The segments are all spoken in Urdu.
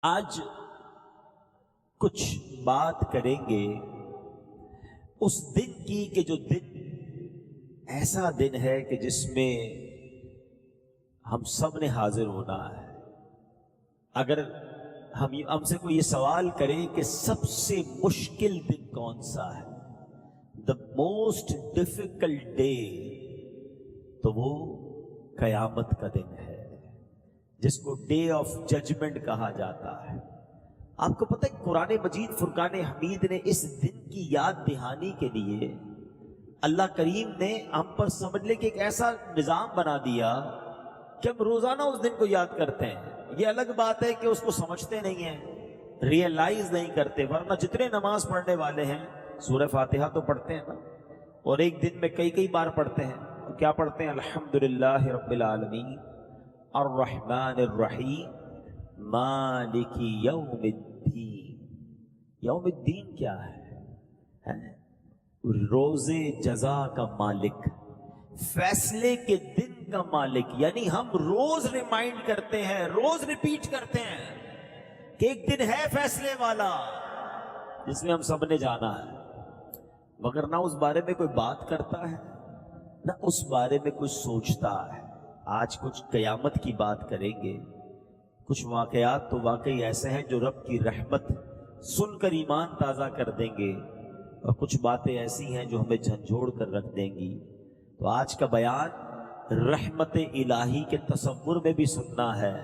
آج کچھ بات کریں گے اس دن کی کہ جو دن ایسا دن ہے کہ جس میں ہم سب نے حاضر ہونا ہے۔ اگر ہم سے کوئی یہ سوال کرے کہ سب سے مشکل دن کون سا ہے، دا موسٹ ڈیفیکلٹ ڈے، تو وہ قیامت کا دن ہے جس کو ڈے آف ججمنٹ کہا جاتا ہے۔ آپ کو پتہ ہے قرآن مجید فرقان حمید نے اس دن کی یاد دہانی کے لیے اللہ کریم نے ہم پر سمجھ لے کہ ایک ایسا نظام بنا دیا کہ ہم روزانہ اس دن کو یاد کرتے ہیں۔ یہ الگ بات ہے کہ اس کو سمجھتے نہیں ہیں، ریئلائز نہیں کرتے، ورنہ جتنے نماز پڑھنے والے ہیں سورہ فاتحہ تو پڑھتے ہیں نا، اور ایک دن میں کئی بار پڑھتے ہیں۔ اور کیا پڑھتے ہیں؟ الحمدللہ رب العالمین الرحمن الرحیم مالک یوم الدین۔ یوم الدین کیا ہے؟ روز جزا کا مالک، فیصلے کے دن کا مالک۔ یعنی ہم روز ریمائنڈ کرتے ہیں، روز ریپیٹ کرتے ہیں کہ ایک دن ہے فیصلے والا جس میں ہم سب نے جانا ہے، مگر نہ اس بارے میں کوئی بات کرتا ہے نہ اس بارے میں کوئی سوچتا ہے۔ آج کچھ قیامت کی بات کریں گے، کچھ واقعات تو واقعی ایسے ہیں جو رب کی رحمت سن کر ایمان تازہ کر دیں گے، اور کچھ باتیں ایسی ہیں جو ہمیں جھنجھوڑ کر رکھ دیں گی۔ تو آج کا بیان رحمت الہی کے تصور میں بھی سننا ہے،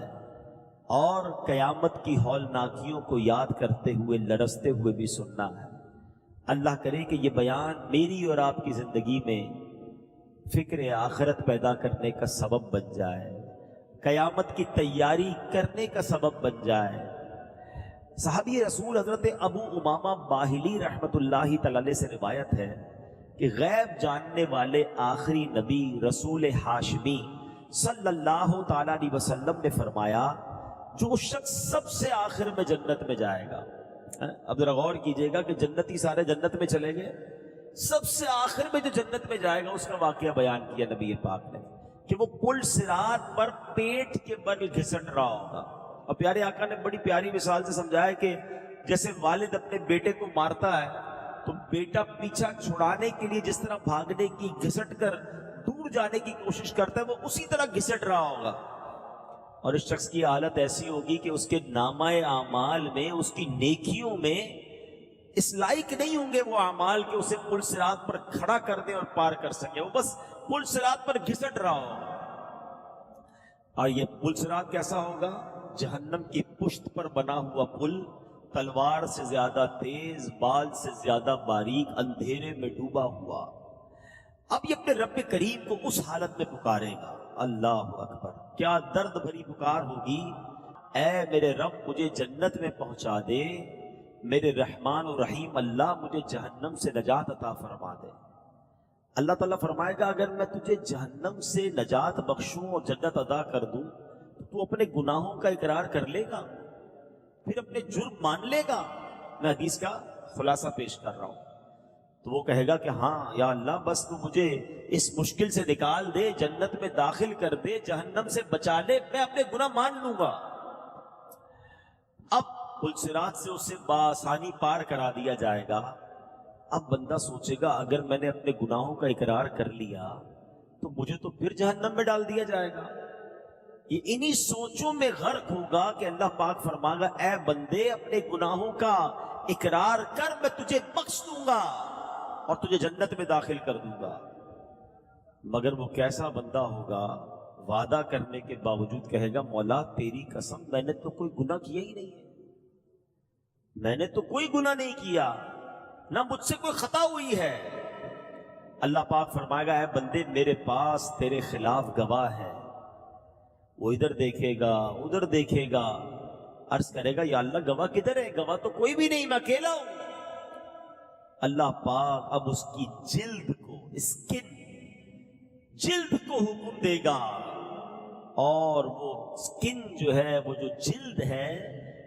اور قیامت کی ہولناکیوں کو یاد کرتے ہوئے لرزتے ہوئے بھی سننا ہے۔ اللہ کرے کہ یہ بیان میری اور آپ کی زندگی میں فکر آخرت پیدا کرنے کا سبب بن جائے، قیامت کی تیاری کرنے کا سبب بن جائے۔ صحابی رسول حضرت ابو امامہ باہلی رحمت اللہ تعالی علیہ سے روایت ہے کہ غیب جاننے والے آخری نبی رسول ہاشمی صلی اللہ تعالی علیہ وسلم نے فرمایا، جو شخص سب سے آخر میں جنت میں جائے گا، اب ذرا غور کیجئے گا کہ جنتی سارے جنت میں چلے گئے، سب سے آخر میں جو جنت میں جائے گا اس کا واقعہ بیان کیا نبی پاک نے کہ وہ پل صراط پر پیٹ کے بل گھسٹ رہا ہوگا۔ اور پیارے آقا نے بڑی پیاری مثال سے سمجھایا کہ جیسے والد اپنے بیٹے کو مارتا ہے تو بیٹا پیچھا چھڑانے کے لیے جس طرح بھاگنے کی، گھسٹ کر دور جانے کی کوشش کرتا ہے، وہ اسی طرح گھسٹ رہا ہوگا، اور اس شخص کی حالت ایسی ہوگی کہ اس کے نامہ اعمال میں، اس کی نیکیوں میں اس لائق نہیں ہوں گے وہ اعمال کہ اسے پل صراط پر کھڑا کر دیں اور پار کر سکے، وہ بس پل صراط پر گھسٹ رہا ہوگا۔ اور یہ پل صراط کیسا ہوگا؟ جہنم کی پشت پر بنا ہوا پل، تلوار سے زیادہ تیز، بال سے زیادہ باریک، اندھیرے میں ڈوبا ہوا۔ اب یہ اپنے رب کریم کو اس حالت میں پکارے گا۔ اللہ اکبر، کیا درد بھری پکار ہوگی! اے میرے رب مجھے جنت میں پہنچا دے، میرے رحمان و رحیم اللہ مجھے جہنم سے نجات عطا فرما دے۔ اللہ تعالیٰ فرمائے گا اگر میں تجھے جہنم سے نجات بخشوں اور جنت عطا کر دوں تو اپنے گناہوں کا اقرار کر لے گا، پھر اپنے جرم مان لے گا؟ میں حدیث کا خلاصہ پیش کر رہا ہوں۔ تو وہ کہے گا کہ ہاں یا اللہ، بس تو مجھے اس مشکل سے نکال دے، جنت میں داخل کر دے، جہنم سے بچا لے، میں اپنے گناہ مان لوں گا۔ اب پل صراط سے اسے بآسانی پار کرا دیا جائے گا۔ اب بندہ سوچے گا اگر میں نے اپنے گناہوں کا اقرار کر لیا تو مجھے تو پھر جہنم میں ڈال دیا جائے گا۔ یہ انہی سوچوں میں غرق ہوگا کہ اللہ پاک فرمائے گا اے بندے اپنے گناہوں کا اقرار کر، میں تجھے بخش دوں گا اور تجھے جنت میں داخل کر دوں گا۔ مگر وہ کیسا بندہ ہوگا؟ وعدہ کرنے کے باوجود کہے گا مولا تیری قسم میں نے تو کوئی گناہ کیا ہی نہیں ہے، میں نے تو کوئی گناہ نہیں کیا، نہ مجھ سے کوئی خطا ہوئی ہے۔ اللہ پاک فرمائے گا اے بندے میرے پاس تیرے خلاف گواہ ہے۔ وہ ادھر دیکھے گا ادھر دیکھے گا، عرض کرے گا یا اللہ گواہ کدھر ہے؟ گواہ تو کوئی بھی نہیں، میں اکیلا ہوں۔ اللہ پاک اب اس کی جلد کو، اسکن، جلد کو حکم دے گا، اور وہ اسکن جو ہے، وہ جو جلد ہے،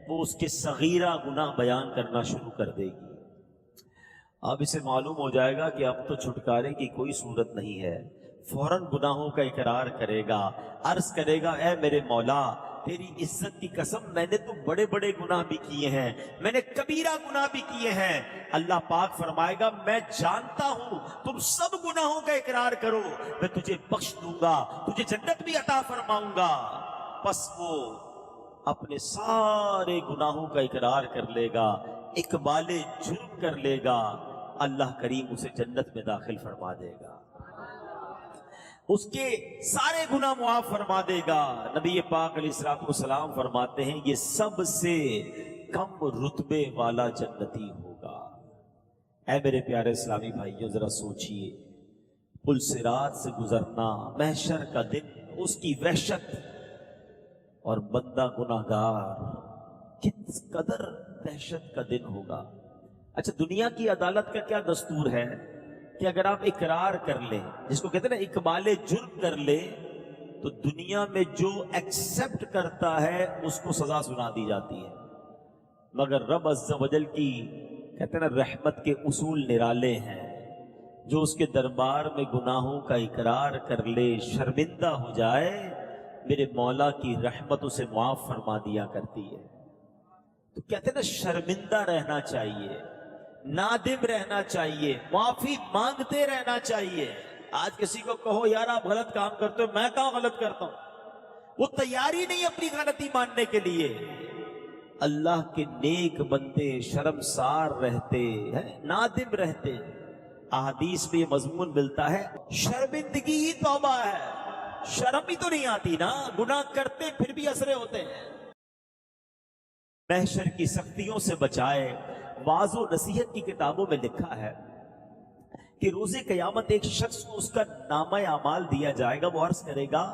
وہ اس کے صغیرہ گناہ بیان کرنا شروع کر دے گی۔ اب اسے معلوم ہو جائے گا کہ اب تو چھٹکارے کی کوئی صورت نہیں ہے، فوراً گناہوں کا اقرار کرے گا، عرض کرے گا اے میرے مولا تیری عزت کی قسم میں نے تو بڑے بڑے گناہ بھی کیے ہیں، میں نے کبیرہ گناہ بھی کیے ہیں۔ اللہ پاک فرمائے گا میں جانتا ہوں تم سب گناہوں کا اقرار کرو، میں تجھے بخش دوں گا، تجھے جنت بھی عطا فرماؤں گا۔ پس وہ اپنے سارے گناہوں کا اقرار کر لے گا، اقبال جرم کر لے گا، اللہ کریم اسے جنت میں داخل فرما دے گا، اس کے سارے گناہ معاف فرما دے گا۔ نبی پاک علیہ الصلوۃ والسلام فرماتے ہیں یہ سب سے کم رتبے والا جنتی ہوگا۔ اے میرے پیارے اسلامی بھائیوں، ذرا سوچئے، پل صراط سے گزرنا، محشر کا دن، اس کی وحشت، اور بندہ گناہگار، کس قدر دہشت کا دن ہوگا۔ اچھا، دنیا کی عدالت کا کیا دستور ہے کہ اگر آپ اقرار کر لیں، جس کو کہتے ہیں نا اقبال جرم کر لے، تو دنیا میں جو ایکسپٹ کرتا ہے اس کو سزا سنا دی جاتی ہے، مگر رب عز و جل کی کہتے ہیں نا رحمت کے اصول نرالے ہیں۔ جو اس کے دربار میں گناہوں کا اقرار کر لے، شرمندہ ہو جائے، میرے مولا کی رحمت اسے معاف فرما دیا کرتی ہے۔ تو کہتے ہیں نا شرمندہ رہنا چاہیے، نادم رہنا چاہیے، معافی مانگتے رہنا چاہیے۔ آج کسی کو کہو یار آپ غلط کام کرتے ہو، میں کہاں غلط کرتا ہوں، وہ تیاری نہیں اپنی غلطی ماننے کے لیے۔ اللہ کے نیک بندے شرمسار رہتے ہیں، نادم رہتے۔ احادیث میں یہ مضمون ملتا ہے شرمندگی ہی توبہ ہے۔ شرم ہی تو نہیں آتی نا، گناہ کرتے پھر بھی اسرے ہوتے ہیں۔ محشر کی سختیوں سے بچائے، واعظ و نصیحت کی کتابوں میں لکھا ہے کہ روز قیامت ایک شخص کو اس کا نامہ اعمال دیا جائے گا، وہ عرض کرے گا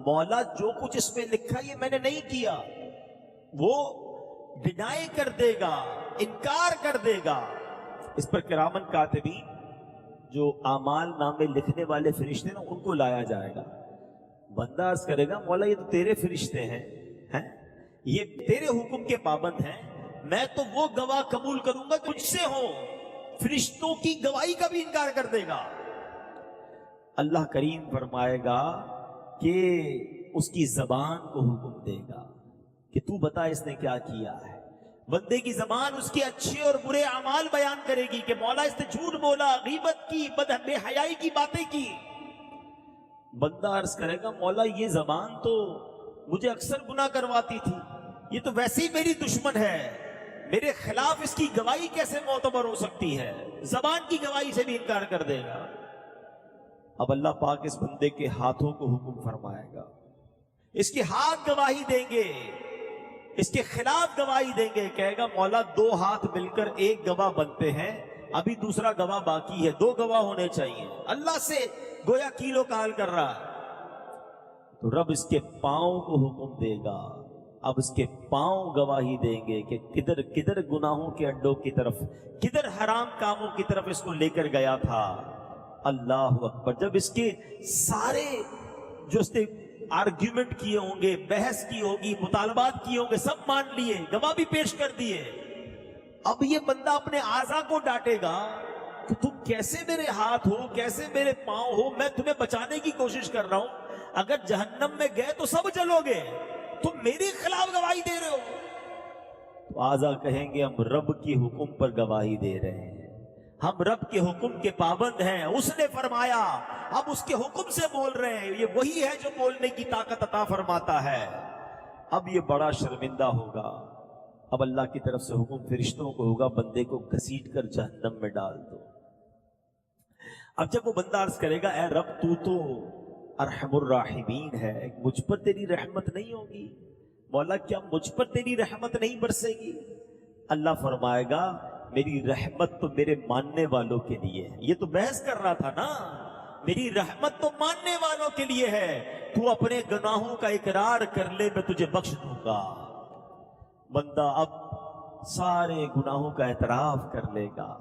مولا جو کچھ اس میں لکھا یہ میں نے نہیں کیا۔ وہ ڈینائی کر دے گا، انکار کر دے گا۔ اس پر کرامن کاتبین، جو اعمال نامے لکھنے والے فرشتے نا، ان کو لایا جائے گا۔ بندہ عرض کرے گا مولا یہ تو تیرے فرشتے ہیں، یہ تیرے حکم کے پابند ہیں، میں تو وہ گواہ قبول کروں گا تجھ سے ہو، فرشتوں کی گواہی کا بھی انکار کر دے گا۔ اللہ کریم فرمائے گا کہ اس کی زبان کو حکم دے گا کہ تو بتا اس نے کیا کیا ہے۔ بندے کی زبان اس کے اچھے اور برے اعمال بیان کرے گی کہ مولا اس نے جھوٹ بولا، غیبت کی، بے حیائی کی باتیں کی۔ بندہ عرض کرے گا مولا یہ زبان تو مجھے اکثر گناہ کرواتی تھی، یہ تو ویسے ہی میری دشمن ہے، میرے خلاف اس کی گواہی کیسے معتبر ہو سکتی ہے؟ زبان کی گواہی سے بھی انکار کر دے گا۔ اب اللہ پاک اس بندے کے ہاتھوں کو حکم فرمائے گا، اس کے ہاتھ گواہی دیں گے، اس کے خلاف گواہی دیں گے۔ کہے گا مولا دو ہاتھ مل کر ایک گواہ بنتے ہیں، ابھی دوسرا گواہ باقی ہے، دو گواہ ہونے چاہیے۔ اللہ سے گویا کیلو کال کر رہا ہے۔ تو رب اس کے پاؤں کو حکم دے گا، اب اس کے پاؤں گواہی دیں گے کہ کدھر کدھر گناہوں کے اڈوں کی طرف، کدھر حرام کاموں کی طرف اس کو لے کر گیا تھا۔ اللہ اکبر۔ جب اس کے سارے جو اس نے آرگیومنٹ کیے ہوں گے، بحث کی ہوگی، مطالبات کیے ہوں گے، سب مان لیے، گواہ بھی پیش کر دیے، اب یہ بندہ اپنے اعضا کو ڈانٹے گا کہ تم کیسے میرے ہاتھ ہو، کیسے میرے پاؤں ہو، میں تمہیں بچانے کی کوشش کر رہا ہوں، اگر جہنم میں گئے تو سب جلو گے، تم میرے خلاف گواہی دے رہے ہو۔ تو اعضا کہیں گے ہم رب کی حکم پر گواہی دے رہے ہیں، ہم رب کے حکم کے پابند ہیں، اس نے فرمایا، اب اس کے حکم سے بول رہے ہیں، یہ وہی ہے جو بولنے کی طاقت عطا فرماتا ہے۔ اب یہ بڑا شرمندہ ہوگا۔ اب اللہ کی طرف سے حکم فرشتوں کو ہوگا بندے کو گھسیٹ کر جہنم میں ڈال دو۔ اب جب وہ بندہ عرض کرے گا اے رب تو ارحم الراحمین ہے، مجھ پر تیری رحمت نہیں ہوگی؟ مولا کیا مجھ پر تیری رحمت نہیں برسے گی؟ اللہ فرمائے گا میری رحمت تو میرے ماننے والوں کے لیے ہے۔ یہ تو بحث کر رہا تھا نا، میری رحمت تو ماننے والوں کے لیے ہے، تو اپنے گناہوں کا اقرار کر لے، میں تجھے بخش دوں گا۔ بندہ اب سارے گناہوں کا اعتراف کر لے گا،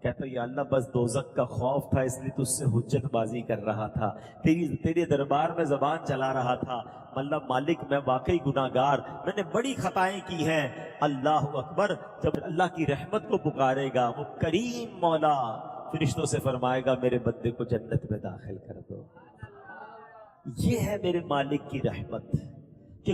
کہتا یا اللہ بس دوزخ کا خوف تھا، اس لیے تجھ سے حجت بازی کر رہا تھا، تیرے دربار میں زبان چلا رہا تھا، اللہ مالک میں واقعی گناہگار، میں نے بڑی خطائیں کی ہیں۔ اللہ اکبر۔ جب اللہ کی رحمت کو پکارے گا وہ کریم مولا فرشتوں سے فرمائے گا میرے بندے کو جنت میں داخل کر دو۔ یہ ہے میرے مالک کی رحمت، کہ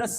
10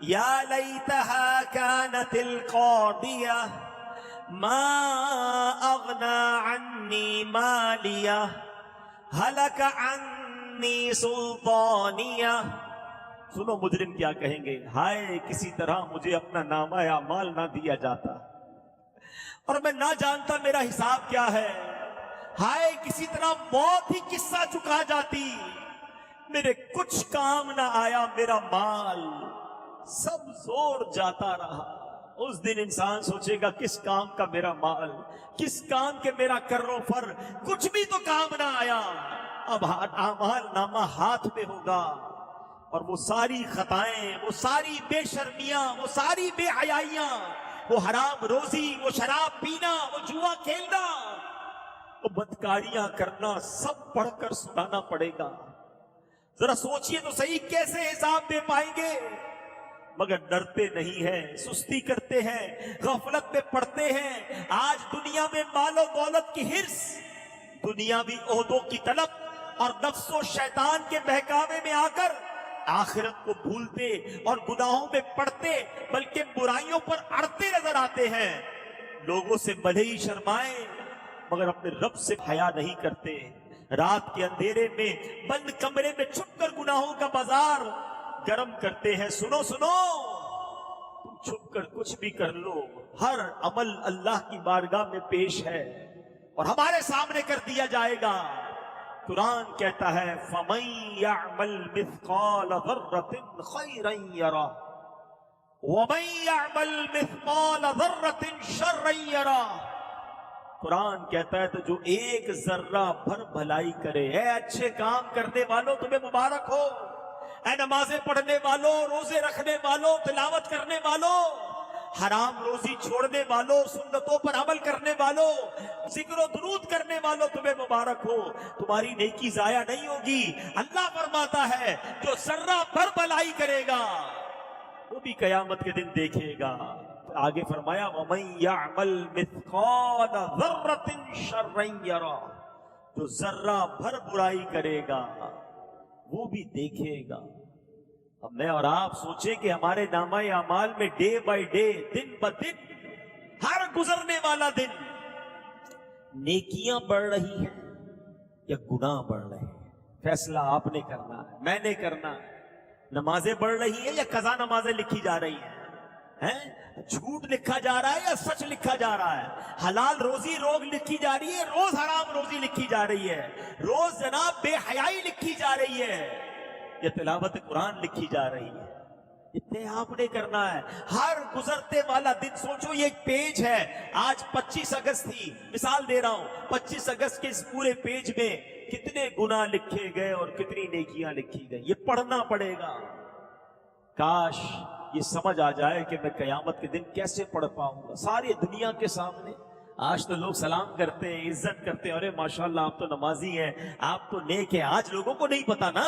یا لیتہا کانت القاضیہ ما اغنا عنی مالیہ ہلک عنی سلطانیہ. سنو مجرم کیا کہیں گے، ہائے کسی طرح مجھے اپنا نامہ اعمال نہ دیا جاتا اور میں نہ جانتا میرا حساب کیا ہے. ہائے کسی طرح موت ہی قصہ چکا جاتی، میرے کچھ کام نہ آیا، میرا مال سب زور جاتا رہا. اس دن انسان سوچے گا کس کام کا میرا مال، کس کام کے میرا کرو فر، کچھ بھی تو کام نہ آیا. اب اعمال نامہ ہاتھ میں ہوگا اور وہ ساری خطائیں، وہ ساری بے شرمیاں، وہ ساری بے حیائیاں، وہ حرام روزی، وہ شراب پینا، وہ جوا کھیلنا، وہ بدکاریاں کرنا، سب پڑھ کر سنانا پڑے گا. ذرا سوچئے تو صحیح کیسے حساب دے پائیں گے. مگر ڈرتے نہیں ہیں، سستی کرتے ہیں، غفلت میں پڑتے ہیں. آج دنیا میں مال و دولت کی حرص، دنیاوی عہدوں کی طلب اور نفس و شیطان کے بہکاوے میں آ کر آخرت کو بھولتے اور گناہوں میں پڑتے بلکہ برائیوں پر اڑتے نظر آتے ہیں. لوگوں سے بھلے ہی شرمائیں مگر اپنے رب سے حیا نہیں کرتے. رات کے اندھیرے میں بند کمرے میں چھپ کر گناہوں کا بازار گرم کرتے ہیں. سنو سنو، تم چھپ کر کچھ بھی کر لو، ہر عمل اللہ کی بارگاہ میں پیش ہے اور ہمارے سامنے کر دیا جائے گا. قرآن کہتا ہے فَمَن يَعْمَلْ مِثْقَالَ ذَرَّةٍ خَيْرًا يَرَهُ وَمَن يَعْمَلْ مِثْقَالَ ذَرَّةٍ شَرًّا يَرَهُ. قرآن کہتا ہے تو جو ایک ذرہ بھر بھلائی کرے، اے اچھے کام کرنے والوں تمہیں مبارک ہو، اے نمازیں پڑھنے والوں، روزے رکھنے والوں، تلاوت کرنے والوں، حرام روزی چھوڑنے والوں، سنتوں پر عمل کرنے والوں، ذکر و درود کرنے والوں تمہیں مبارک ہو، تمہاری نیکی ضائع نہیں ہوگی. اللہ فرماتا ہے جو ذرہ بھر بھلائی کرے گا وہ بھی قیامت کے دن دیکھے گا. آگے فرمایا وَمَن يَعْمَلْ مِثْقَالَ ذَرَّةٍ شَرًّا يَرَهُ. جو ذرہ بھر برائی کرے گا وہ بھی دیکھے گا. اب میں اور آپ سوچیں کہ ہمارے نامہ اعمال میں ڈے بائی ڈے، دن بدن، ہر گزرنے والا دن نیکیاں بڑھ رہی ہیں یا گناہ بڑھ رہے ہیں. فیصلہ آپ نے کرنا ہے، میں نے کرنا ہے. نمازیں بڑھ رہی ہیں یا قضا نمازیں لکھی جا رہی ہیں؟ جھوٹ لکھا جا رہا ہے یا سچ لکھا جا رہا ہے؟ حلال روزی روز لکھی جا رہی ہے، روز حرام روزی لکھی جا رہی ہے، روز جناب بے حیائی لکھی جا رہی ہے، یا تلاوت قرآن لکھی جا رہی ہے؟ اتنے آپ نے کرنا ہے. ہر گزرتے والا دن سوچو یہ ایک پیج ہے. آج 25 اگست تھی، مثال دے رہا ہوں، 25 اگست کے اس پورے پیج میں کتنے گناہ لکھے گئے اور کتنی نیکیاں لکھی گئی. یہ پڑھنا پڑے گا. کاش یہ سمجھ آ جائے کہ میں قیامت کے دن کیسے پڑھ پاؤں گا ساری دنیا کے سامنے. آج تو لوگ سلام کرتے ہیں، عزت کرتے ہیں، ارے ماشاءاللہ آپ تو نمازی ہیں، آپ تو نیک ہیں. آج لوگوں کو نہیں پتا نا،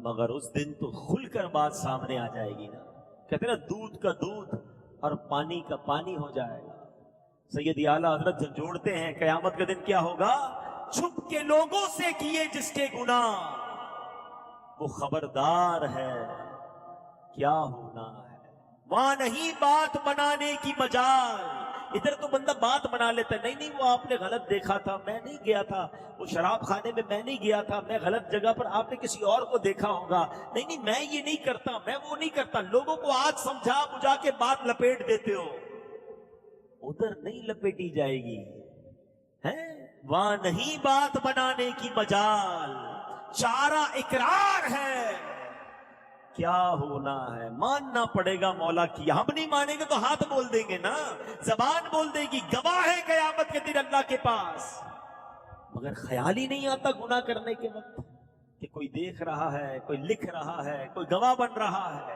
مگر اس دن تو کھل کر بات سامنے آ جائے گی نا. کہتے ہیں نا دودھ کا دودھ اور پانی کا پانی ہو جائے گا. سید اعلیٰ حضرت جھنجھوڑتے ہیں قیامت کا دن کیا ہوگا. چھپ کے لوگوں سے کیے جس کے گناہ وہ خبردار ہے کیا ہونا ہے. وہاں نہیں بات بنانے کی مجال. ادھر تو بندہ بات بنا لیتا ہے، نہیں وہ آپ نے غلط دیکھا تھا، میں نہیں گیا تھا وہ شراب خانے میں، میں نہیں گیا تھا، میں غلط جگہ پر، آپ نے کسی اور کو دیکھا ہوگا، نہیں میں یہ نہیں کرتا، میں وہ نہیں کرتا. لوگوں کو آج سمجھا بجھا کے بات لپیٹ دیتے ہو. ادھر نہیں لپیٹی جائے گی. وہاں نہیں بات بنانے کی مجال، چارہ اقرار ہے کیا ہونا ہے. ماننا پڑے گا مولا کی. ہم نہیں مانیں گے تو ہاتھ بول دیں گے نا، زبان بول دے گی. گواہ ہے قیامت کے دن اللہ کے پاس. مگر خیال ہی نہیں آتا گناہ کرنے کے وقت کہ کوئی دیکھ رہا ہے، کوئی لکھ رہا ہے، کوئی گواہ بن رہا ہے.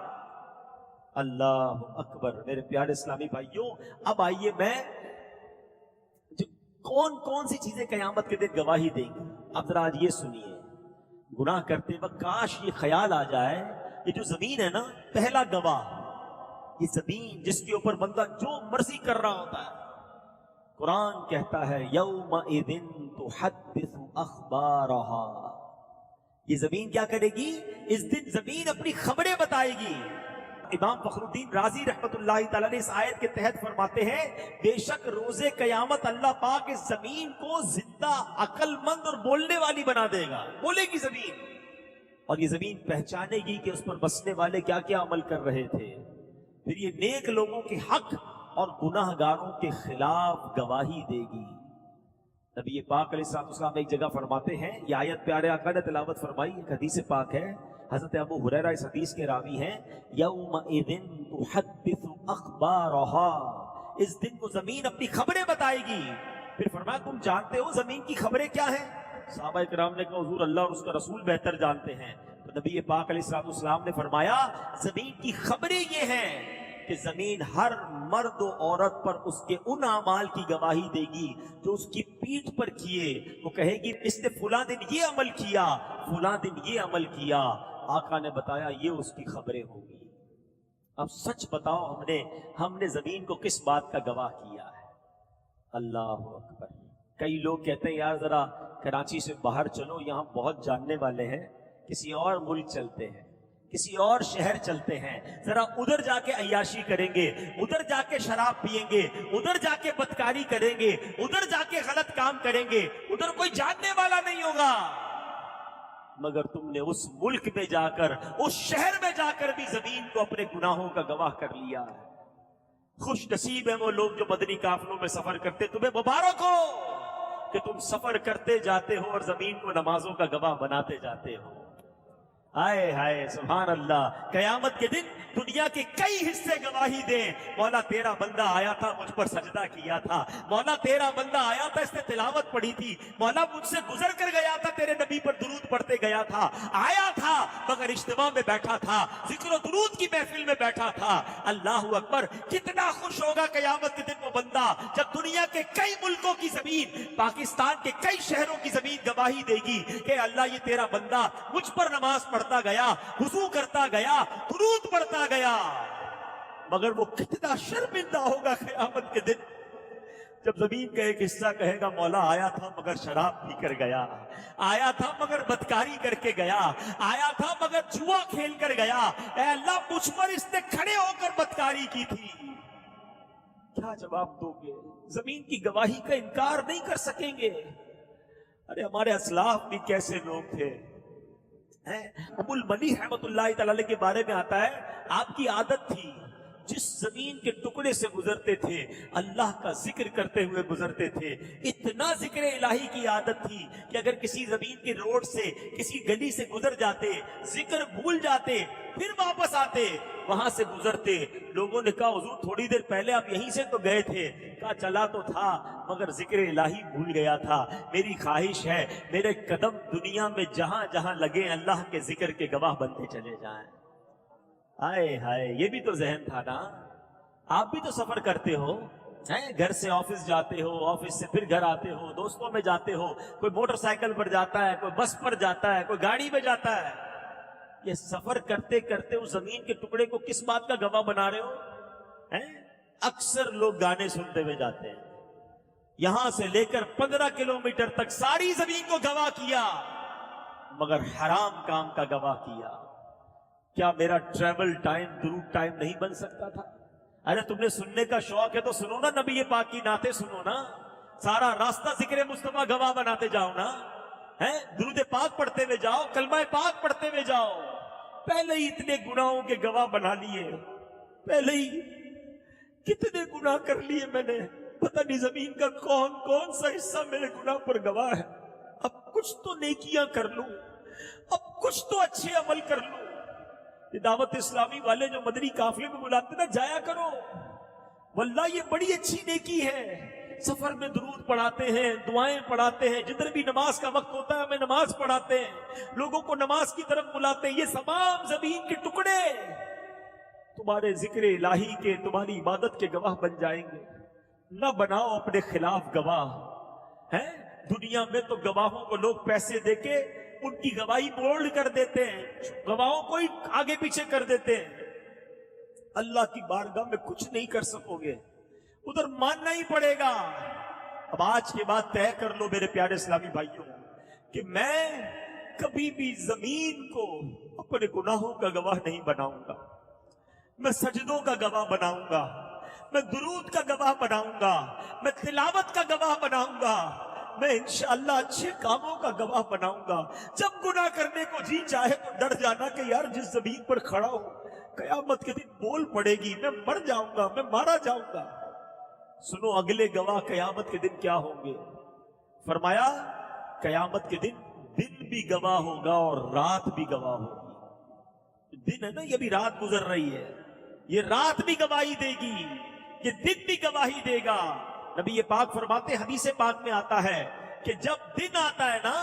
اللہ اکبر. میرے پیارے اسلامی بھائیوں، اب آئیے میں کون سی چیزیں قیامت کے دن گواہی دیں گی. اب ذرا آج یہ سنیے. گناہ کرتے وقت کاش یہ خیال آ جائے یہ جو زمین ہے نا، پہلا گواہ یہ زمین جس کے اوپر بندہ جو مرضی کر رہا ہوتا ہے. قرآن کہتا ہے یومئذ تحدث اخبارها. یہ زمین کیا کرے گی؟ اس دن زمین اپنی خبریں بتائے گی. امام فخر الدین رازی رحمت اللہ تعالیٰ نے اس آیت کے تحت فرماتے ہیں بے شک روز قیامت اللہ پاک اس زمین کو زندہ عقل مند اور بولنے والی بنا دے گا. بولے گی زمین، اور یہ زمین پہچانے گی کہ اس پر بسنے والے کیا کیا عمل کر رہے تھے. پھر یہ نیک لوگوں کے حق اور گناہ گاروں کے خلاف گواہی دے گی. نبی پاک علیہ السلام ایک جگہ فرماتے ہیں، یہ آیت پیارے آقا نے تلاوت فرمائی، ایک حدیث پاک ہے، حضرت ابو ہریرہ اس حدیث کے راوی ہیں، یومئذ تحدث اخبارها، اس دن کو زمین اپنی خبریں بتائے گی. پھر فرمایا تم جانتے ہو زمین کی خبریں کیا ہیں؟ صحابہ کرام نے کہا حضور اللہ اور اس کا رسول بہتر جانتے ہیں. تو نبی پاک علیہ السلام نے فرمایا زمین کی خبریں یہ ہیں کہ زمین ہر مرد و عورت پر اس کے ان اعمال کی گواہی دے گی جو اس کی پیٹھ پر کیے. وہ کہے گی اس نے فلاں دن یہ عمل کیا، فلاں دن یہ عمل کیا. آقا نے بتایا یہ اس کی خبریں ہوں گی. اب سچ بتاؤ ہم نے زمین کو کس بات کا گواہ کیا ہے؟ اللہ اکبر. کئی لوگ کہتے ہیں یار ذرا کراچی سے باہر چلو، یہاں بہت جاننے والے ہیں، کسی اور ملک چلتے ہیں، کسی اور شہر چلتے ہیں، ذرا ادھر جا کے عیاشی کریں گے، ادھر جا کے شراب پیئیں گے، ادھر جا کے بدکاری کریں گے، ادھر جا کے غلط کام کریں گے، ادھر کوئی جاننے والا نہیں ہوگا. مگر تم نے اس ملک میں جا کر، اس شہر میں جا کر بھی زمین کو اپنے گناہوں کا گواہ کر لیا ہے. خوش نصیب ہیں وہ لوگ جو مدنی قافلوں میں سفر کرتے. تمہیں مبارک ہو کہ تم سفر کرتے جاتے ہو اور زمین کو نمازوں کا گواہ بناتے جاتے ہو. ہائے ہائے سبحان اللہ. قیامت کے دن دنیا کے کئی حصے گواہی دیں، مولا تیرا بندہ آیا تھا مجھ پر سجدہ کیا تھا، مولا تیرا بندہ آیا تھا اس نے تلاوت پڑھی تھی، مولا مجھ سے گزر کر گیا تھا تیرے نبی پر درود پڑھتے گیا تھا، آیا تھا مگر اجتماع میں بیٹھا تھا، ذکر و درود کی محفل میں بیٹھا تھا. اللہ اکبر. کتنا خوش ہوگا قیامت کے دن وہ بندہ جب دنیا کے کئی ملکوں کی زمین، پاکستان کے کئی شہروں کی زمین گواہی دے گی کہ اللہ یہ تیرا بندہ مجھ پر نماز پڑھتا گیا، وضو کرتا گیا، درود پڑھتا گیا. مگر وہ کتنا شرمندہ ہوگا قیامت کے دن جب زمین کا ایک حصہ کہے گا مولا آیا تھا مگر شراب پی کر گیا، آیا تھا مگر بدکاری کر کے گیا، آیا تھا مگر جوا کھیل کر گیا. اے اللہ مجھ پر اس نے کھڑے ہو کر بدکاری کی تھی. کیا جواب دو گے؟ زمین کی گواہی کا انکار نہیں کر سکیں گے. ارے ہمارے اسلاف بھی کیسے لوگ تھے. ابو المنی رحمت اللہ تعالی کے بارے میں آتا ہے آپ کی عادت تھی جس زمین کے ٹکڑے سے گزرتے تھے اللہ کا ذکر کرتے ہوئے گزرتے تھے. اتنا ذکر الہی کی عادت تھی کہ اگر کسی زمین کے روڈ سے کسی گلی سے گزر جاتے، ذکر بھول جاتے، پھر واپس آتے، وہاں سے گزرتے، لوگوں نے کہا حضور تھوڑی دیر پہلے آپ یہیں سے تو گئے تھے. کہا چلا تو تھا مگر ذکر الہی بھول گیا تھا. میری خواہش ہے میرے قدم دنیا میں جہاں جہاں لگے اللہ کے ذکر کے گواہ بنتے چلے جائیں. ہائے ہائے. یہ بھی تو ذہن تھا نا. آپ بھی تو سفر کرتے ہو، گھر سے آفس جاتے ہو، آفس سے پھر گھر آتے ہو، دوستوں میں جاتے ہو، کوئی موٹر سائیکل پر جاتا ہے، کوئی بس پر جاتا ہے، کوئی گاڑی میں جاتا ہے. یہ سفر کرتے کرتے اس زمین کے ٹکڑے کو کس بات کا گواہ بنا رہے ہو؟ اکثر لوگ گانے سنتے ہوئے جاتے ہیں. یہاں سے لے کر 15 کلومیٹر تک ساری زمین کو گواہ کیا مگر حرام کام کا گواہ کیا. کیا میرا ٹریول ٹائم درود ٹائم نہیں بن سکتا تھا؟ ارے تم نے سننے کا شوق ہے تو سنو نا، نبی پاک کی نعتیں سنو نا، سارا راستہ ذکر مصطفیٰ گواہ بناتے جاؤ نا. درود پاک پڑھتے ہوئے جاؤ، کلمہ پاک پڑھتے ہوئے جاؤ. پہلے ہی اتنے گناہوں کے گواہ بنا لیے، پہلے ہی کتنے گناہ کر لیے میں نے. پتہ نہیں زمین کا کون کون سا حصہ میرے گناہ پر گواہ ہے. اب کچھ تو نیکیاں کر لوں، اب کچھ تو اچھے عمل کر لوں. یہ دعوت اسلامی والے جو مدنی قافلے میں بلاتے نا، جایا کرو. واللہ یہ بڑی اچھی نیکی ہے. سفر میں درود پڑھاتے ہیں، دعائیں پڑھاتے ہیں، جدھر بھی نماز کا وقت ہوتا ہے ہمیں نماز پڑھاتے ہیں، لوگوں کو نماز کی طرف بلاتے ہیں. یہ تمام زمین کے ٹکڑے تمہارے ذکر الہی کے، تمہاری عبادت کے گواہ بن جائیں گے. نہ بناؤ اپنے خلاف گواہ. دنیا میں تو گواہوں کو لوگ پیسے دے کے ان کی گواہی بولڈ کر دیتے ہیں، گواہوں کو ہی آگے پیچھے کر دیتے ہیں. اللہ کی بارگاہ میں کچھ نہیں کر سکو گے، ادھر ماننا ہی پڑے گا. اب آج کے بعد طے کر لو میرے پیارے اسلامی بھائیوں کہ میں کبھی بھی زمین کو اپنے گناہوں کا گواہ نہیں بناؤں گا. میں سجدوں کا گواہ بناؤں گا، میں درود کا گواہ بناؤں گا، میں تلاوت کا گواہ بناؤں گا، میں انشاءاللہ اچھے کاموں کا گواہ بناؤں گا۔ جب گناہ کرنے کو جی چاہے تو ڈر جانا کہ یار جس زمین پر کھڑا ہوں قیامت کے دن بول پڑے گی، میں مر جاؤں گا، میں مارا جاؤں گا۔ سنو اگلے گواہ قیامت کے دن کیا ہوں گے؟ فرمایا قیامت کے دن دن بھی گواہ ہوگا اور رات بھی گواہ ہوگی۔ دن ہے نا، یہ بھی رات گزر رہی ہے، یہ رات بھی گواہی دے گی، یہ دن بھی گواہی دے گا۔ نبی یہ پاک فرماتے، حدیث پاک میں آتا ہے کہ جب دن آتا ہے نا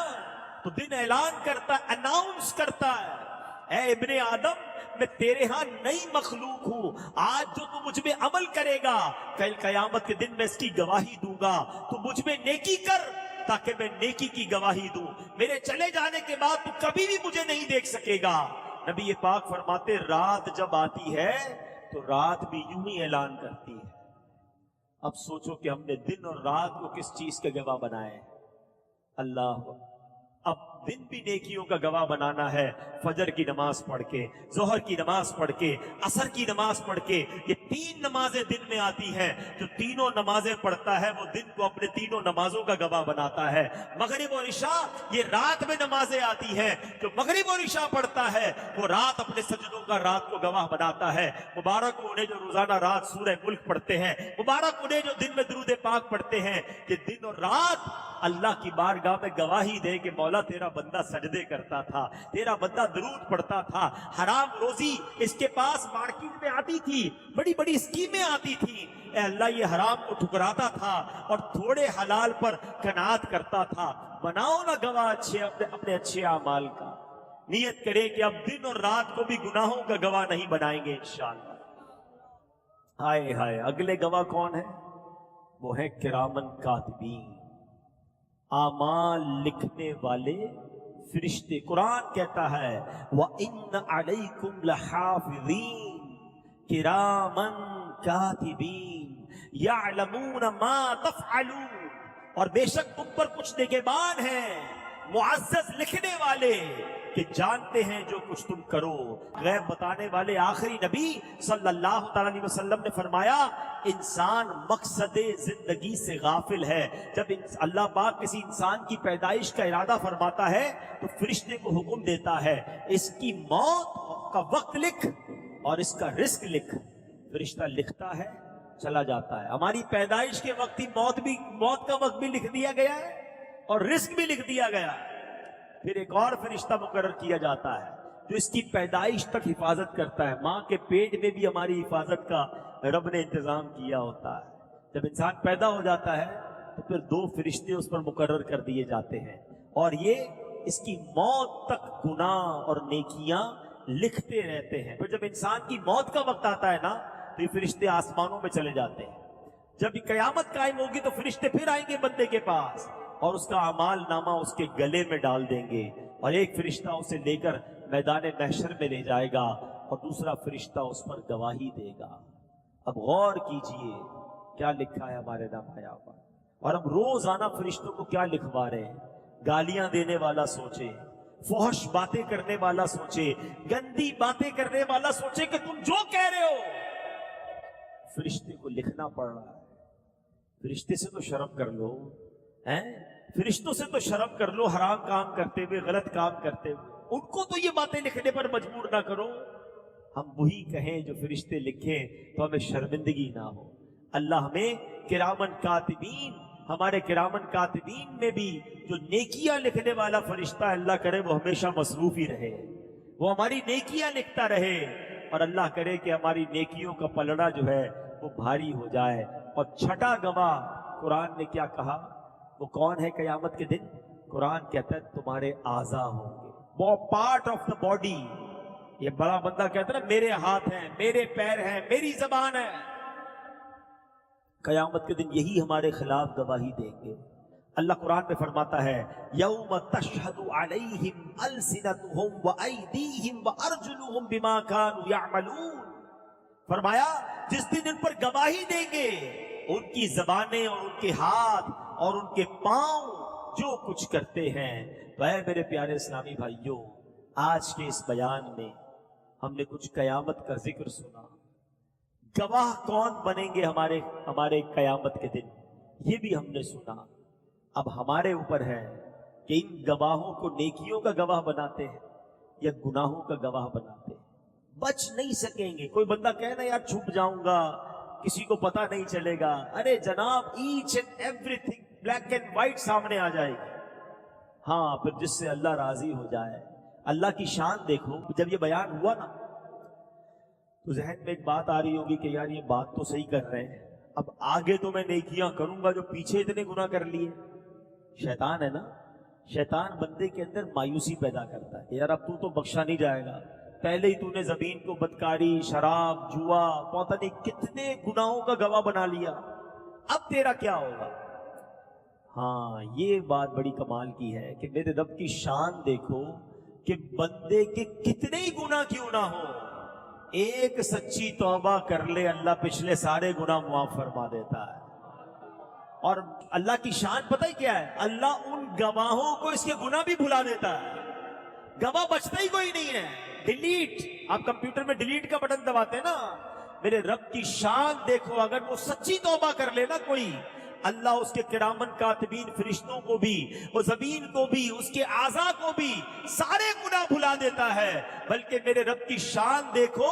تو دن اعلان کرتا ہے، اناؤنس کرتا ہے، اے ابن آدم میں تیرے ہاں نئی مخلوق ہوں، آج جو تو مجھ میں عمل کرے گا کل قیامت کے دن میں اس کی گواہی دوں گا، تو مجھ میں نیکی کر تاکہ میں نیکی کی گواہی دوں، میرے چلے جانے کے بعد تو کبھی بھی مجھے نہیں دیکھ سکے گا۔ نبی یہ پاک فرماتے رات جب آتی ہے تو رات بھی یوں ہی اعلان کرتی ہے۔ اب سوچو کہ ہم نے دن اور رات کو کس چیز کے گواہ بنائے؟ اللہ، اب دن بھی نیکیوں کا گواہ بنانا ہے، فجر کی نماز پڑھ کے، ظہر کی نماز پڑھ کے، عصر کی نماز پڑھ کے، یہ تین نمازیں دن میں آتی ہیں، جو تینوں نمازیں پڑھتا ہے وہ دن کو اپنے تینوں نمازوں کا گواہ بناتا ہے۔ مغرب اور عشاء یہ رات میں نمازیں آتی ہیں، جو مغرب اور عشاء پڑھتا ہے وہ رات اپنے سجدوں کا رات کو گواہ بناتا ہے۔ مبارک انہیں جو روزانہ رات سورہ ملک پڑھتے ہیں، مبارک انہیں جو دن میں درود پاک پڑھتے ہیں، کہ دن اور رات اللہ کی بارگاہ میں گواہی دے کہ مولا تیرا بندہ سجدے کرتا تھا، تیرا بندہ درود پڑھتا تھا۔ حرام روزی اس کے پاس مارکیٹ میں آتی تھی، بڑی بڑی اسکیمیں آتی تھی، اے اللہ یہ حرام کو ٹھکراتا تھا اور تھوڑے حلال پر قناعت کرتا تھا۔ بناؤ نا گواہ اپنے اچھے اعمال کا، نیت کرے کہ اب دن اور رات کو بھی گناہوں کا گواہ نہیں بنائیں گے انشاءاللہ۔ ہائے ہائے، اگلے گواہ کون ہے؟ وہ ہے کرامن کاتبین، اعمال لکھنے والے فرشتے۔ قرآن کہتا ہے وَإِنَّ عَلَيْكُمْ لَحَافِظِينَ كِرَامًا كَاتِبِينَ يَعْلَمُونَ مَا تَفْعَلُونَ، اور بے شک تم پر کچھ نگہبان ہیں، معزز لکھنے والے کہ جانتے ہیں جو کچھ تم کرو۔ غیب بتانے والے آخری نبی صلی اللہ تعالی علیہ وسلم نے فرمایا انسان مقصد زندگی سے غافل ہے۔ جب اللہ پاک کسی انسان کی پیدائش کا ارادہ فرماتا ہے تو فرشتے کو حکم دیتا ہے اس کی موت کا وقت لکھ اور اس کا رزق لکھ۔ فرشتہ لکھتا ہے، چلا جاتا ہے۔ ہماری پیدائش کے وقت ہی موت کا وقت بھی لکھ دیا گیا ہے اور رزق بھی لکھ دیا گیا ہے۔ پھر ایک اور فرشتہ مقرر کیا جاتا ہے جو اس کی پیدائش تک حفاظت کرتا ہے۔ ماں کے پیٹ میں بھی ہماری حفاظت کا رب نے انتظام کیا ہوتا ہے۔ جب انسان پیدا ہو جاتا ہے تو پھر دو فرشتے اس پر مقرر کر دیے جاتے ہیں اور یہ اس کی موت تک گناہ اور نیکیاں لکھتے رہتے ہیں۔ پھر جب انسان کی موت کا وقت آتا ہے نا تو یہ فرشتے آسمانوں میں چلے جاتے ہیں۔ جب قیامت قائم ہوگی تو فرشتے پھر آئیں گے بندے کے پاس اور اس کا اعمال نامہ اس کے گلے میں ڈال دیں گے اور ایک فرشتہ اسے لے کر میدان محشر میں لے جائے گا اور دوسرا فرشتہ اس پر گواہی دے گا۔ اب غور کیجئے کیا لکھا ہے ہمارے نامہ پر، اور ہم روزانہ فرشتوں کو کیا لکھوا رہے ہیں۔ گالیاں دینے والا سوچے، فحش باتیں کرنے والا سوچے، گندی باتیں کرنے والا سوچے کہ تم جو کہہ رہے ہو فرشتے کو لکھنا پڑ رہا ہے۔ فرشتے سے تو شرم کر لو، فرشتوں سے تو شرم کر لو، حرام کام کرتے ہوئے، غلط کام کرتے ہوئے ان کو تو یہ باتیں لکھنے پر مجبور نہ کرو۔ ہم وہی کہیں جو فرشتے لکھیں تو ہمیں شرمندگی نہ ہو۔ اللہ ہمیں کرامن کاتبین، ہمارے کرامن کاتبین میں بھی جو نیکیاں لکھنے والا فرشتہ ہے اللہ کرے وہ ہمیشہ مصروف ہی رہے، وہ ہماری نیکیاں لکھتا رہے اور اللہ کرے کہ ہماری نیکیوں کا پلڑا جو ہے وہ بھاری ہو جائے۔ اور چھٹا گواہ قرآن نے کیا کہا؟ وہ کون ہے قیامت کے دن؟ قرآن کہتا ہے تمہارے اعضاء ہوں گے، وہ پارٹ آف دا باڈی۔ یہ بڑا بندہ کہتا ہے نا میرے ہاتھ ہیں، میرے پیر ہیں، میری زبان ہے۔ قیامت کے دن یہی ہمارے خلاف گواہی دیں گے۔ اللہ قرآن میں فرماتا ہے یوم تشہد علیہم السنتہم وایدیہم وارجلہم بما کانوا یعملون، فرمایا جس دن ان پر گواہی دیں گے ان کی زبانیں اور ان کے ہاتھ اور ان کے پاؤں جو کچھ کرتے ہیں۔ اے میرے پیارے اسلامی بھائیوں، آج کے اس بیان میں ہم نے کچھ قیامت کا ذکر سنا، گواہ کون بنیں گے ہمارے قیامت کے دن، یہ بھی ہم نے سنا۔ اب ہمارے اوپر ہے کہ ان گواہوں کو نیکیوں کا گواہ بناتے ہیں یا گناہوں کا گواہ بناتے ہیں۔ بچ نہیں سکیں گے۔ کوئی بندہ کہے نا یار چھپ جاؤں گا، کسی کو پتا نہیں چلے گا، ارے جناب each and everything black and white سامنے آ جائے گی۔ ہاں پھر جس سے اللہ راضی ہو جائے۔ اللہ کی شان دیکھو، جب یہ بیان ہوا نا تو ذہن میں ایک بات آ رہی ہوگی کہ یار یہ بات تو صحیح کر رہے ہیں، اب آگے تو میں نیکیاں کروں گا جو پیچھے اتنے گناہ کر لیے۔ شیطان ہے نا، شیطان بندے کے اندر مایوسی پیدا کرتا ہے کہ یار اب تو بخشا نہیں جائے گا، پہلے ہی تو نے زمین کو بدکاری، شراب، جوا، پتہ نہیں کتنے گناہوں کا گواہ بنا لیا، اب تیرا کیا ہوگا۔ ہاں یہ بات بڑی کمال کی ہے کہ میرے رب کی شان دیکھو کہ بندے کے کتنے ہی گناہ کیوں نہ ہو، ایک سچی توبہ کر لے اللہ پچھلے سارے گناہ معاف فرما دیتا ہے۔ اور اللہ کی شان پتہ ہی کیا ہے، اللہ ان گواہوں کو اس کے گناہ بھی بھلا دیتا ہے، گواہ بچتا ہی کوئی نہیں ہے۔ ڈیلیٹ، آپ کمپیوٹر میں ڈیلیٹ کا بٹن دباتے ہیں نا، میرے رب کی شان دیکھو، اگر وہ سچی توبہ کر لے نا کوئی، اللہ اس کے کرامن کاتبین فرشتوں کو بھی، وہ زمین کو بھی، اس کے اعضاء کو بھی سارے گناہ بھلا دیتا ہے۔ بلکہ میرے رب کی شان دیکھو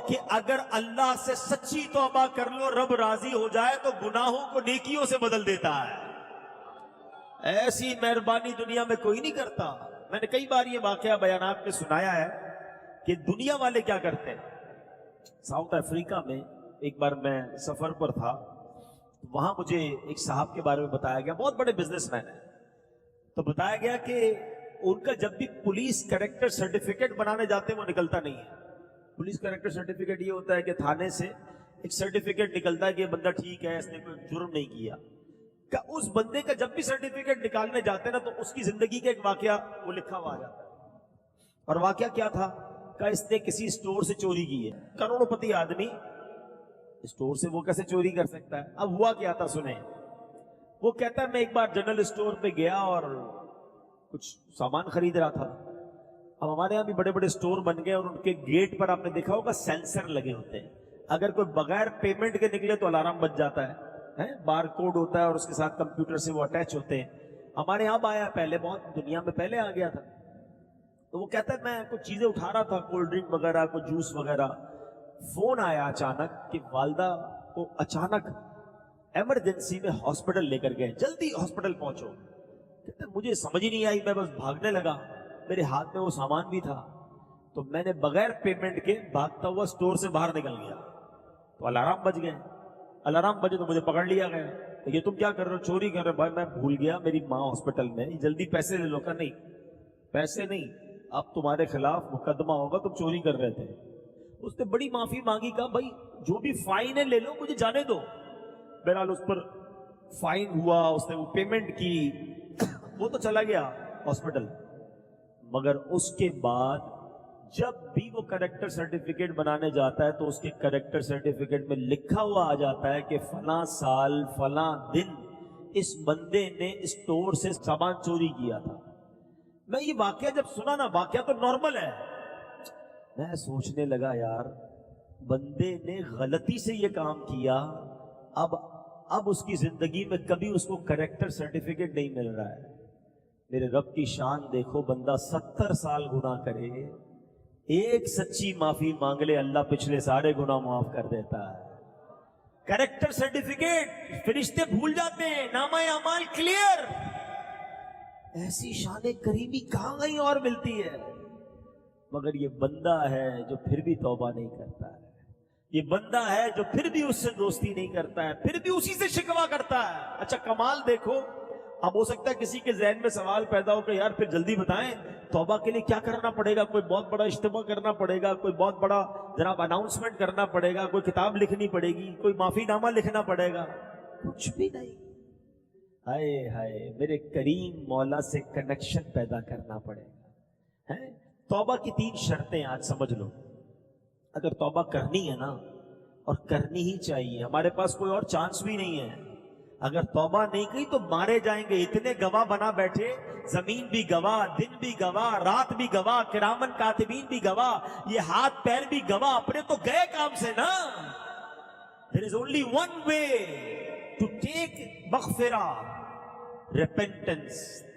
کہ اگر اللہ سے سچی توبہ کر لو، رب راضی ہو جائے تو گناہوں کو نیکیوں سے بدل دیتا ہے۔ ایسی مہربانی دنیا میں کوئی نہیں کرتا۔ میں نے کئی بار یہ واقعہ بیانات میں سنایا ہے کہ دنیا والے کیا کرتے ہیں۔ ساؤتھ افریقہ میں ایک بار میں سفر پر تھا، وہاں مجھے ایک صاحب کے بارے میں بتایا گیا، بہت بڑے بزنس مین ہیں، تو بتایا گیا کہ ان کا جب بھی پولیس کریکٹر سرٹیفکیٹ بنانے جاتے ہیں وہ نکلتا نہیں ہے۔ پولیس کریکٹر سرٹیفکیٹ یہ ہوتا ہے کہ تھانے سے ایک سرٹیفکیٹ نکلتا ہے کہ یہ بندہ ٹھیک ہے، اس نے کوئی جرم نہیں کیا۔ کہ اس بندے کا جب بھی سرٹیفکیٹ نکالنے جاتے ہیں نا تو اس کی زندگی کا ایک واقعہ وہ لکھا ہوا آ جاتا ہے۔ اور واقعہ کیا تھا کہ اس نے کسی اسٹور سے چوری کی ہے، کروڑوں پتی آدمی، اسٹور سے وہ کیسے چوری کر سکتا ہے۔ اب ہوا کیا تھا سنیں، وہ کہتا ہے میں ایک بار جنرل اسٹور پہ گیا اور کچھ سامان خرید رہا تھا۔ اب ہمارے یہاں بھی بڑے بڑے اسٹور بن گئے اور ان کے گیٹ پر آپ نے دیکھا ہوگا سینسر لگے ہوتے ہیں، اگر کوئی بغیر پیمنٹ کے نکلے تو الارم بج جاتا ہے، بار کوڈ ہوتا ہے اور اس کے ساتھ کمپیوٹر سے وہ اٹیچ ہوتے ہیں۔ ہمارے یہاں آیا پہلے، بہت دنیا میں پہلے آ گیا تھا۔ تو وہ کہتا ہے میں کچھ چیزیں اٹھا رہا تھا، کولڈ ڈرنک وغیرہ، کچھ جوس وغیرہ، فون آیا اچانک کہ والدہ کو اچانک ایمرجنسی میں ہاسپٹل لے کر گئے، جلدی ہاسپٹل پہنچو۔ کہتے مجھے سمجھ ہی نہیں آئی، میں بس بھاگنے لگا، میرے ہاتھ میں وہ سامان بھی تھا، تو میں نے بغیر پیمنٹ کے بھاگتا ہوا اسٹور سے باہر نکل گیا، تو الارم بج گئے، الارم بجے تو مجھے پکڑ لیا گیا، یہ تم کیا کر رہے ہو، چوری کر رہے ہو۔ بھائی میں بھول گیا، میری ماں ہاسپٹل میں، جلدی پیسے لے لو۔ کا نہیں، پیسے نہیں، اب تمہارے خلاف مقدمہ ہوگا، تم چوری کر رہے تھے۔ اس نے بڑی معافی مانگی، کہا بھائی جو بھی فائن ہے لے لو، مجھے جانے دو۔ بہرحال اس پر فائن ہوا، اس نے وہ پیمنٹ کی، وہ تو چلا گیا ہاسپٹل۔ مگر اس کے بعد جب بھی وہ کریکٹر سرٹیفکیٹ بنانے جاتا ہے تو اس کے کریکٹر سرٹیفکیٹ میں لکھا ہوا آ جاتا ہے کہ فلاں سال فلاں دن اس بندے نے اسٹور سے سامان چوری کیا تھا۔ میں یہ واقعہ جب سنا نا، واقعہ تو نارمل ہے، میں سوچنے لگا یار بندے نے غلطی سے یہ کام کیا، اب اس کی زندگی میں کبھی اس کو کریکٹر سرٹیفکیٹ نہیں مل رہا ہے۔ میرے رب کی شان دیکھو، بندہ 70 سال گناہ کرے، ایک سچی معافی مانگ لے، اللہ پچھلے سارے گناہ معاف کر دیتا ہے۔ کریکٹر سرٹیفکیٹ فرشتے بھول جاتے ہیں، نامہ اعمال کلیئر۔ ایسی شان کریمی کہاں کہیں اور ملتی ہے؟ مگر یہ بندہ ہے جو پھر بھی توبہ نہیں کرتا ہے، یہ بندہ ہے جو پھر بھی اس سے دوستی نہیں کرتا ہے، پھر بھی اسی سے شکوہ کرتا ہے۔ اچھا کمال دیکھو، اب ہو سکتا ہے کسی کے ذہن میں سوال پیدا ہو کہ یار پھر جلدی بتائیں توبہ کے لیے کیا کرنا پڑے گا، کوئی بہت بڑا اجتماع کرنا پڑے گا، کوئی بہت بڑا جناب اناؤنسمنٹ کرنا پڑے گا، کوئی کتاب لکھنی پڑے گی، کوئی معافی نامہ لکھنا پڑے گا؟ کچھ بھی نہیں۔ ہائے ہائے، میرے کریم مولا سے کنیکشن پیدا کرنا پڑے گا۔ توبہ کی 3 شرطیں آج سمجھ لو۔ اگر توبہ کرنی ہے نا، اور کرنی ہی چاہیے، ہمارے پاس کوئی اور چانس بھی نہیں ہے۔ اگر توبہ نہیں کی تو مارے جائیں گے۔ اتنے گواہ بنا بیٹھے، زمین بھی گواہ، دن بھی گواہ، رات بھی گواہ، کرامن کاتبین بھی گواہ، یہ ہاتھ پیر بھی گواہ، اپنے تو گئے کام سے نا۔ There is only one way to take maghfirah, repentance,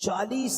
40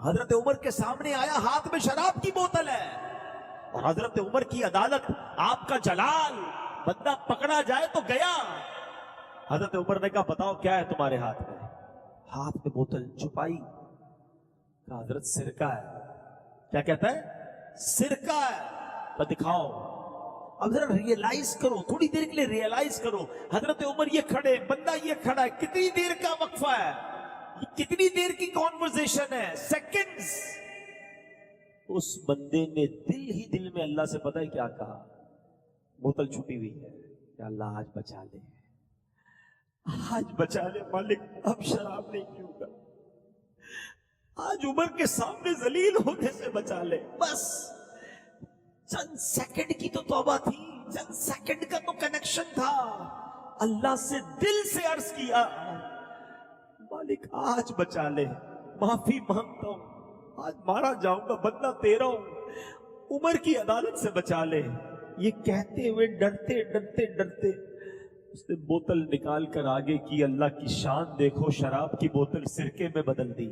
حضرت عمر کے سامنے آیا، ہاتھ میں شراب کی بوتل ہے، اور حضرت عمر کی عدالت، آپ کا جلال، بندہ پکڑا جائے تو گیا۔ حضرت عمر نے کہا بتاؤ کیا ہے تمہارے ہاتھ میں؟ ہاتھ میں بوتل چھپائی، کہا حضرت سرکہ ہے۔ کیا کہتا ہے؟ سرکہ ہے۔ تو دکھاؤ۔ اب ذرا ریئلائز کرو، تھوڑی دیر کے لیے ریئلائز کرو، حضرت عمر یہ کھڑے، بندہ یہ کھڑا ہے، کتنی دیر کا وقفہ ہے، کتنی دیر کی کانورسیشن ہے، سیکنڈز۔ اس بندے نے دل ہی دل میں اللہ سے پتہ ہے کیا کہا؟ بوتل چھپی ہوئی ہے کہ اللہ آج بچا لے، آج بچا لے مالک، اب شراب نہیں پیوں گا، آج عمر کے سامنے ذلیل ہونے سے بچا لے۔ بس چند سیکنڈ کی تو توبہ تھی، چند سیکنڈ کا تو کنیکشن تھا، اللہ سے دل سے عرض کیا مالک آج بچا لے، معافی مانگتا ہوں، آج مارا جاؤں گا، بندہ تیرا ہوں، عمر کی عدالت سے بچا لے۔ یہ کہتے ہوئے ڈرتے ڈرتے ڈرتے اس نے بوتل نکال کر آگے کی، اللہ کی شان دیکھو، شراب کی بوتل سرکے میں بدل دی۔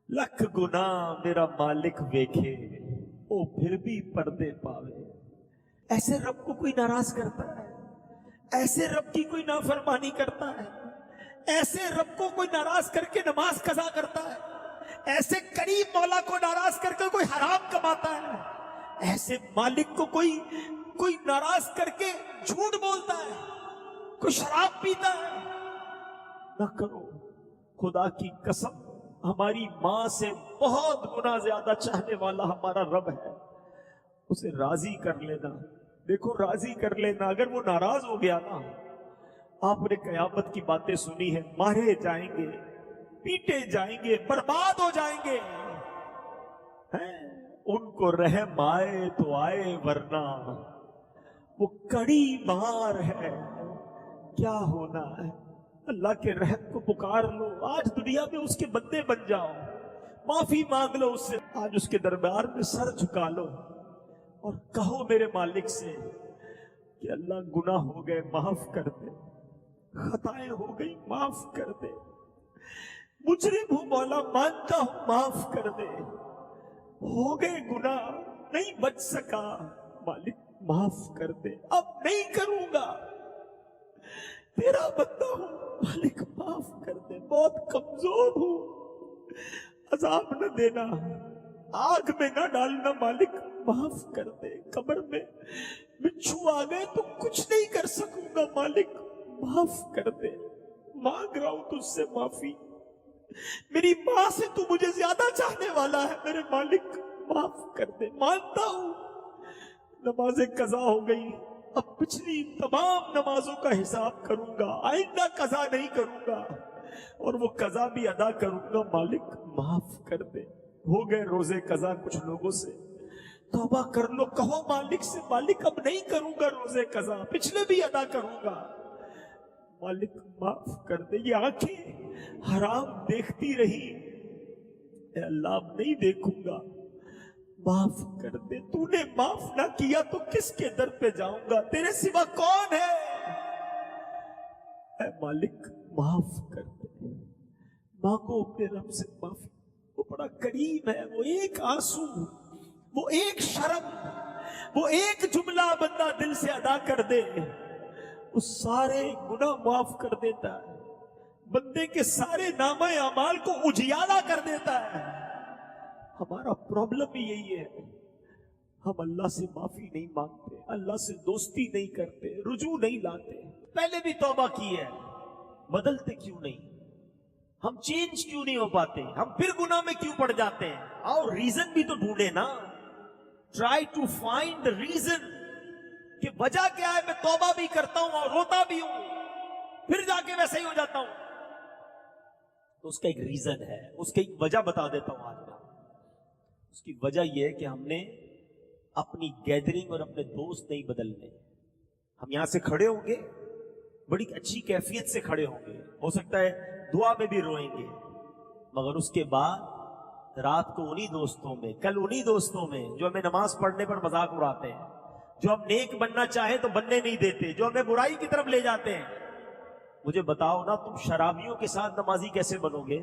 لکھ گناہ میرا مالک ویکھے، او پھر بھی پردے پاوے۔ ایسے رب کو کوئی ناراض کرتا ہے؟ ایسے رب کی کوئی نافرمانی کرتا ہے؟ ایسے رب کو کوئی ناراض کر کے نماز قضا کرتا ہے؟ ایسے کریم مولا کو ناراض کر کے کوئی حرام کماتا ہے؟ ایسے مالک کو کوئی ناراض کر کے جھوٹ بولتا ہے، کوئی شراب پیتا ہے؟ نہ کرو، خدا کی قسم، ہماری ماں سے بہت گنا زیادہ چاہنے والا ہمارا رب ہے، اسے راضی کر لینا۔ دیکھو راضی کر لینا، اگر وہ ناراض ہو گیا نا، آپ نے قیامت کی باتیں سنی ہیں، مارے جائیں گے، پیٹے جائیں گے، برباد ہو جائیں گے، ان کو رحم آئے تو آئے، ورنہ وہ کڑی مار ہے، کیا ہونا ہے؟ اللہ کے رحم کو پکار لو، آج دنیا میں اس کے بندے بن جاؤ، معافی مانگ لو اس سے، آج اس کے دربار میں سر جھکا لو اور کہو میرے مالک سے کہ اللہ گناہ ہو گئے معاف کر دے، خطائیں ہو گئی معاف کر دے، مجرم ہوں مولا مانتا ہوں معاف کر دے، ہو گئے گناہ نہیں بچ سکا مالک معاف کر دے، اب نہیں کروں گا، تیرا بندہ ہوں مالک معاف کر دے، بہت کمزور ہوں، عذاب نہ دینا، آگ میں نہ ڈالنا مالک معاف کر دے، قبر میں بچھو آ گئے تو کچھ نہیں کر سکوں گا مالک معاف کر دے، مانگ رہا ہوں تجھ سے معافی، میری ماں سے تو مجھے زیادہ چاہنے والا ہے میرے مالک معاف کر دے، مانتا ہوں نمازیں قضا ہو گئی، اب پچھلی تمام نمازوں کا حساب کروں گا، آئندہ قضا نہیں کروں گا، اور وہ قضا بھی ادا کروں گا، مالک معاف کر دے۔ ہو گئے روزے قضا کچھ لوگوں سے، توبہ کر لو، کہو مالک سے مالک اب نہیں کروں گا روزے قضا، پچھلے بھی ادا کروں گا، مالک معاف کر دے۔ یہ آنکھیں حرام دیکھتی رہی، اے اللہ اب نہیں دیکھوں گا، معاف کر دے، تو نے معاف نہ کیا تو کس کے در پہ جاؤں گا، تیرے سوا کون ہے، اے مالک معاف کر دے۔ مانگو اپنے رب سے معافی، وہ بڑا کریم ہے، وہ ایک آنسو، وہ ایک شرم، وہ ایک جملہ بندہ دل سے ادا کر دے، وہ سارے گناہ معاف کر دیتا ہے، بندے کے سارے نامہ اعمال کو اجیالہ کر دیتا ہے۔ ہمارا پرابلم ہی یہی ہے، ہم اللہ سے معافی نہیں مانگتے، اللہ سے دوستی نہیں کرتے، رجوع نہیں لاتے، پہلے بھی توبہ کی ہے، بدلتے کیوں نہیں؟ ہم چینج کیوں نہیں ہو پاتے؟ ہم پھر گناہ میں کیوں پڑ جاتے ہیں؟ اور ریزن بھی تو ڈھونڈے نا، try to find the reason, کہ وجہ کیا ہے، میں توبہ بھی کرتا ہوں اور روتا بھی ہوں، پھر جا کے ویسے ہی ہو جاتا ہوں، تو اس کا ایک ریزن ہے، اس کی ایک وجہ بتا دیتا ہوں آج میں۔ اس کی وجہ یہ ہے کہ ہم نے اپنی گیدرنگ اور اپنے دوست نہیں بدلنے۔ ہم یہاں سے کھڑے ہوں گے، بڑی اچھی کیفیت سے کھڑے ہوں گے، ہو سکتا ہے دعا میں بھی روئیں گے، مگر اس کے بعد رات کو انہی دوستوں میں، کل انہی دوستوں میں جو ہمیں نماز پڑھنے پر مذاق اڑاتے ہیں، جو ہم نیک بننا چاہیں تو بننے نہیں دیتے، جو ہمیں برائی کی طرف لے جاتے ہیں۔ مجھے بتاؤ نا، تم شرابیوں کے ساتھ نمازی کیسے بنو گے؟